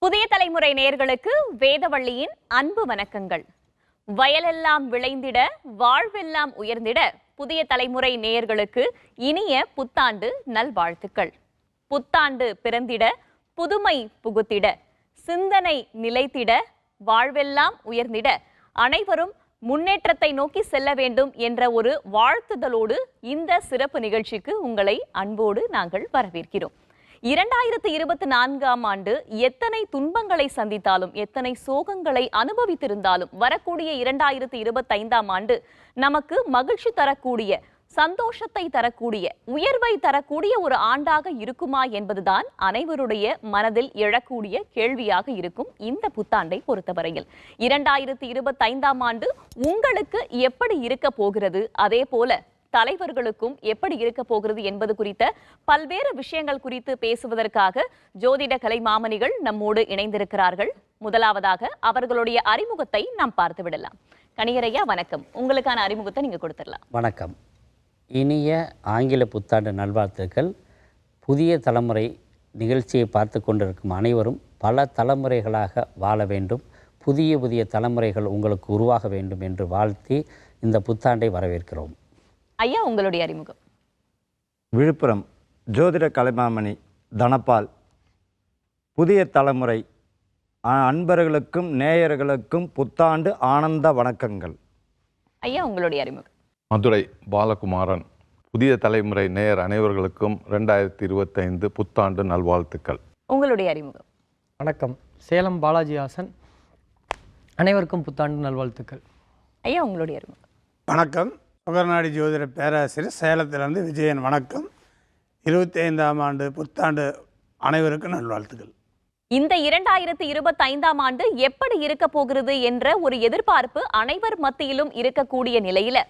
புதிய தலைமுறை நேயர்களுக்கு வேதவள்ளியின் அன்பு வணக்கங்கள். வயலெல்லாம் விளைந்திட வாழ்வெல்லாம் உயர்ந்திட புதிய தலைமுறை நேயர்களுக்கு இனிய புத்தாண்டு நல்வாழ்த்துக்கள். புத்தாண்டு பிறந்திட புதுமை புகுத்திட சிந்தனை நிலைத்திட வாழ்வெல்லாம் உயர்ந்திட அனைவரும் முன்னேற்றத்தை நோக்கி செல்ல வேண்டும் என்ற ஒரு வாழ்த்துதலோடு இந்த சிறப்பு நிகழ்ச்சிக்கு உங்களை அன்போடு நாங்கள் வரவேற்கிறோம். 2024ஆம் ஆண்டு எத்தனை துன்பங்களை சந்தித்தாலும் எத்தனை சோகங்களை அனுபவித்திருந்தாலும் வரக்கூடிய 2025ஆம் ஆண்டு நமக்கு மகிழ்ச்சி தரக்கூடிய, சந்தோஷத்தை தரக்கூடிய, உயர்வை தரக்கூடிய ஒரு ஆண்டாக இருக்குமா என்பதுதான் அனைவருடைய மனதில் எழக்கூடிய கேள்வியாக இருக்கும். இந்த புத்தாண்டை பொறுத்தவரையில் 2025ஆம் ஆண்டு உங்களுக்கு எப்படி இருக்க போகிறது, அதே போல தலைவர்களுக்கும் எப்படி இருக்க போகிறது என்பது குறித்த பல்வேறு விஷயங்கள் குறித்து பேசுவதற்காக ஜோதிட கலை மாமணிகள் நம்மோடு இணைந்திருக்கிறார்கள். முதலாவதாக அவர்களுடைய அறிமுகத்தை நாம் பார்த்து விடலாம். கணியரையா வணக்கம், உங்களுக்கான அறிமுகத்தை நீங்க கொடுத்துடலாம். வணக்கம். இனிய ஆங்கில புத்தாண்டு நல்வாழ்த்துக்கள். புதிய தலைமுறை நிகழ்ச்சியை பார்த்து கொண்டிருக்கும் அனைவரும் பல தலைமுறைகளாக வாழ வேண்டும், புதிய புதிய தலைமுறைகள் உங்களுக்கு உருவாக வேண்டும் என்று வாழ்த்தி இந்த புத்தாண்டை வரவேற்கிறோம். ஐயா, உங்களுடைய அறிமுகம். விழுப்புரம் ஜோதிட கலைமாமணி தனபால். புதிய தலைமுறை அன்பர்களுக்கும் நேயர்களுக்கும் புத்தாண்டு ஆனந்த வணக்கங்கள். ஐயா, உங்களுடைய அறிமுகம். மதுரை பாலகுமாரன். புதிய தலைமுறை நேயர் அனைவர்களுக்கும் 2025 புத்தாண்டு நல்வாழ்த்துக்கள். உங்களுடைய அறிமுகம். வணக்கம். சேலம் பாலாஜி ஹாசன். அனைவருக்கும் புத்தாண்டு நல்வாழ்த்துக்கள். ஐயா, உங்களுடைய அறிமுகம். வணக்கம். சுகர்நாடி ஜோதிட பேராசிரியர், சேலத்திலிருந்து விஜயன். வணக்கம். 25ஆம் ஆண்டு புத்தாண்டு அனைவருக்கும் நல்வாழ்த்துக்கள். இந்த 2025ஆம் ஆண்டு எப்படி இருக்க போகிறது என்ற ஒரு எதிர்பார்ப்பு அனைவர் மத்தியிலும் இருக்கக்கூடிய நிலையில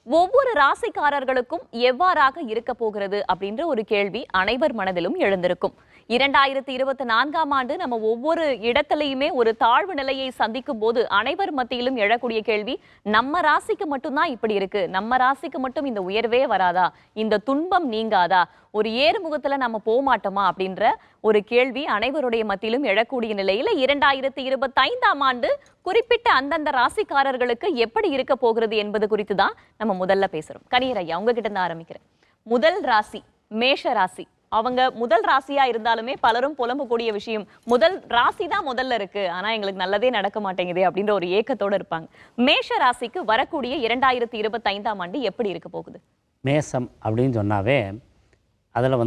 ஒவ்வொரு ராசிக்காரர்களுக்கும் எவ்வாறாக இருக்க போகிறது அப்படின்ற ஒரு கேள்வி அனைவர் மனதிலும் எழுந்திருக்கும். 2024ஆம் ஆண்டு நம்ம ஒவ்வொரு இடத்திலையுமே ஒரு தாழ்வு நிலையை சந்திக்கும் போது அனைவர் மத்தியிலும் எழக்கூடிய கேள்வி, நம்ம ராசிக்கு மட்டும்தான் இப்படி இருக்கு, நம்ம ராசிக்கு மட்டும் இந்த உயர்வே வராதா, இந்த துன்பம் நீங்காதா, ஒரு ஏறுமுகத்துல நம்ம போக மாட்டோமா அப்படின்ற ஒரு கேள்வி அனைவருடைய மத்தியிலும் எழக்கூடிய நிலையில 2025ஆம் ஆண்டு குறிப்பிட்ட அந்தந்த ராசிக்காரர்களுக்கு எப்படி இருக்க போகிறது என்பது குறித்து தான் நம்ம முதல்ல பேசுறோம். கணியர் ஐயா, உங்ககிட்ட இருந்து ஆரம்பிக்கிறேன். முதல் ராசி மேஷ ராசி. அவங்க முதல் ராசியா இருந்தாலுமே பலரும் புலம்பக்கூடிய விஷயம், முதல் ராசி தான் முதல்ல இருக்கு, ஆனா எங்களுக்கு நல்லதே நடக்க மாட்டேங்குது அப்படின்ற ஒரு ஏக்கத்தோடு இருப்பாங்க. மேஷ ராசிக்கு வரக்கூடிய 2025ஆம் ஆண்டு எப்படி இருக்க போகுது? மேசம் அப்படின்னு சொன்னாவே அதில்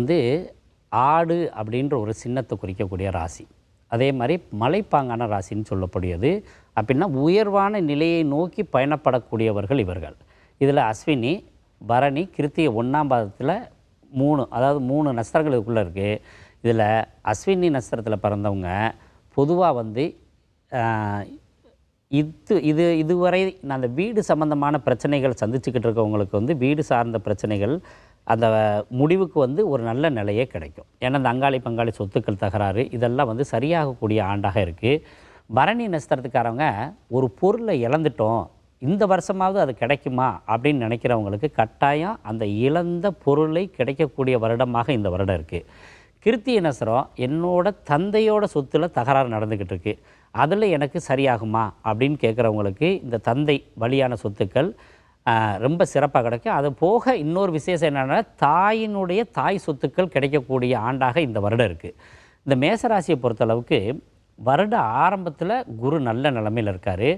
ஆடு அப்படின்ற ஒரு சின்னத்தை குறிக்கக்கூடிய ராசி. அதே மாதிரி மலைப்பாங்கான ராசின்னு சொல்லக்கூடியது. அப்படின்னா உயர்வான நிலையை நோக்கி பயணப்படக்கூடியவர்கள் இவர்கள். இதில் அஸ்வினி, பரணி, கிருத்திகை 1ஆம் பாதத்தில் 3, அதாவது 3 நட்சத்திரங்கள் இதுக்குள்ளே இருக்குது. இதில் அஸ்வினி நட்சத்திரத்தில் பிறந்தவங்க பொதுவாக இதுவரை அந்த வீடு சம்பந்தமான பிரச்சனைகள் சந்திச்சுக்கிட்டு இருக்கவங்களுக்கு வீடு சார்ந்த பிரச்சனைகள் அந்த முடிவுக்கு ஒரு நல்ல நிலையே கிடைக்கும். ஏன்னா அந்த அங்காளி பங்காளி சொத்துக்கள் தகராறு இதெல்லாம் சரியாகக்கூடிய ஆண்டாக இருக்குது. பரணி நட்சத்திரத்துக்காரவங்க ஒரு பொருளை இழந்துட்டோம், இந்த வருஷமாவது அது கிடைக்குமா அப்படின்னு நினைக்கிறவங்களுக்கு கட்டாயம் அந்த இழந்த பொருளை கிடைக்கக்கூடிய வருடமாக இந்த வருடம் இருக்குது. கிருத்திகை நட்சத்திரம், என்னோட தந்தையோட சொத்தில் தகராறு நடந்துக்கிட்டு இருக்குது, அதில் எனக்கு சரியாகுமா அப்படின்னு கேட்குறவங்களுக்கு இந்த தந்தை வழியான சொத்துக்கள் ரொம்ப சிறப்பாக கிடைக்கும். அது போக இன்னொரு விசேஷம் என்னென்னா தாயினுடைய தாய் சொத்துக்கள் கிடைக்கக்கூடிய ஆண்டாக இந்த வருடம் இருக்குது. இந்த மேசராசியை பொறுத்தளவுக்கு வருட ஆரம்பத்தில் குரு நல்ல நிலைமையில் இருக்கார்.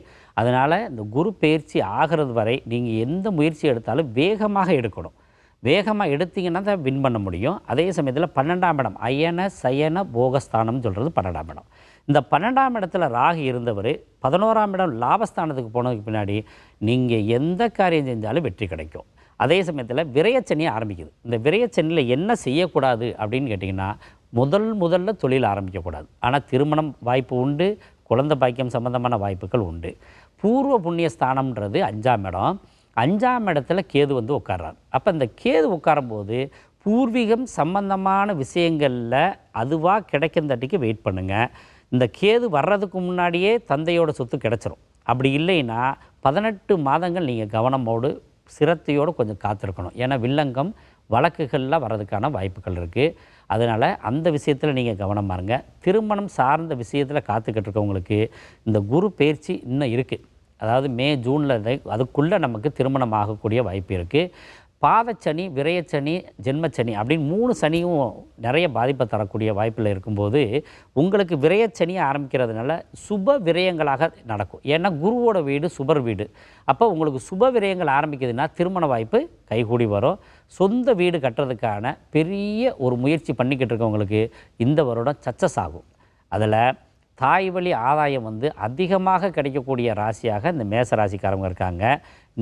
அதனால் இந்த குரு பயிற்சி ஆகிறது வரை நீங்கள் எந்த முயற்சி எடுத்தாலும் வேகமாக எடுக்கணும். வேகமாக எடுத்தீங்கன்னா தான் வின் பண்ண முடியும். அதே சமயத்தில் 12ஆம் இடம் அயன சயன போகஸ்தானம்னு சொல்கிறது 12ஆம் இடம். இந்த 12ஆம் இடத்துல ராகு இருந்தவர் 11ஆம் இடம் லாபஸ்தானத்துக்கு போனதுக்கு பின்னாடி நீங்கள் எந்த காரியம் செஞ்சாலும் வெற்றி கிடைக்கும். அதே சமயத்தில் விரயச்சனியை ஆரம்பிக்குது. இந்த விரயச்சனியில் என்ன செய்யக்கூடாது அப்படின்னு கேட்டிங்கன்னா, முதல்ல தொழில் ஆரம்பிக்கக்கூடாது. ஆனால் திருமணம் வாய்ப்பு உண்டு, குழந்தை பாக்கியம் சம்பந்தமான வாய்ப்புகள் உண்டு. பூர்வ புண்ணிய ஸ்தானம்ன்றது 5ஆம் இடம். 5ஆம் இடத்துல கேது உட்கார்றார். அப்போ இந்த கேது உட்காரும்போது பூர்வீகம் சம்பந்தமான விஷயங்களில் அதுவாக கிடைக்கிறதட்டிக்கு வெயிட் பண்ணுங்கள். இந்த கேது வர்றதுக்கு முன்னாடியே தந்தையோட சொத்து கிடச்சிரும். அப்படி இல்லைன்னா 18 மாதங்கள் நீங்கள் கவனமோடு சிரத்தையோடு கொஞ்சம் காத்திருக்கணும். ஏன்னா வில்லங்கம் வழக்குகளில் வர்றதுக்கான வாய்ப்புகள் இருக்குது. அதனால் அந்த விஷயத்தில் நீங்கள் கவனமாக இருங்க. திருமணம் சார்ந்த விஷயத்தில் காத்துக்கிட்டு இருக்கவங்களுக்கு இந்த குரு பயிற்சி இன்னும் இருக்குது. அதாவது மே ஜூனில் அதுக்குள்ளே நமக்கு திருமணம் ஆகக்கூடிய வாய்ப்பு இருக்குது. பாதச்சனி, விரயச்சனி, ஜென்மச்சனி அப்படின்னு 3 சனியும் நிறைய பாதிப்பை தரக்கூடிய வாய்ப்பில் இருக்கும்போது உங்களுக்கு விரயச்சனி ஆரம்பிக்கிறதுனால சுப விரயங்களாக நடக்கும். ஏன்னா குருவோட வீடு சுபர் வீடு. அப்போ உங்களுக்கு சுப விரயங்கள் ஆரம்பிக்குதுன்னா திருமண வாய்ப்பு கைகூடி வரும். சொந்த வீடு கட்டுறதுக்கான பெரிய ஒரு முயற்சி பண்ணிக்கிட்டு இருக்கவங்களுக்கு இந்த வருடம் சக்ஸஸ் ஆகும். அதில் தாய் வழி ஆதாயம் அதிகமாக கிடைக்கக்கூடிய ராசியாக இந்த மேச ராசிக்காரங்க இருக்காங்க.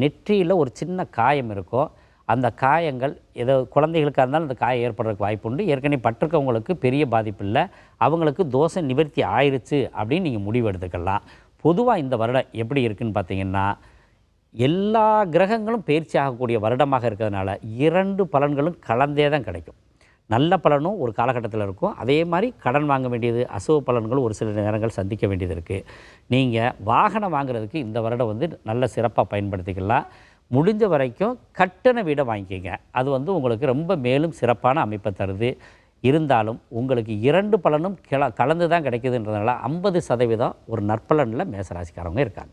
நெற்றியில் ஒரு சின்ன காயம் இருக்கும். அந்த காயங்கள் ஏதோ குழந்தைகளுக்காக இருந்தாலும் அந்த காயம் ஏற்படுறதுக்கு வாய்ப்பு உண்டு. ஏற்கனவே பட்டிருக்கவங்களுக்கு பெரிய பாதிப்பு இல்லை, அவங்களுக்கு தோஷம் நிவர்த்தி ஆயிடுச்சு அப்படின்னு நீங்கள் முடிவு எடுத்துக்கலாம். பொதுவாக இந்த வருடம் எப்படி இருக்குதுன்னு பார்த்தீங்கன்னா, எல்லா கிரகங்களும் பயிற்சி ஆகக்கூடிய வருடமாக இருக்கிறதுனால 2 பலன்களும் கலந்தே தான் கிடைக்கும். நல்ல பலனும் ஒரு காலகட்டத்தில் இருக்கும், அதே மாதிரி கடன் வாங்க வேண்டியது, அசுவ பலன்களும் ஒரு சில நேரங்கள் சந்திக்க வேண்டியது இருக்குது. நீங்கள் வாகனம் வாங்குறதுக்கு இந்த வருடம் நல்ல சிறப்பாக பயன்படுத்திக்கலாம். முடிஞ்ச வரைக்கும் கட்டண வீடை வாங்கிக்கோங்க. அது உங்களுக்கு ரொம்ப மேலும் சிறப்பான அமைப்பை தருது. இருந்தாலும் உங்களுக்கு 2 பலனும் கலந்து தான் கிடைக்குதுன்றதுனால 50% ஒரு நற்பலனில் மேசராசிக்காரவங்க இருக்காங்க.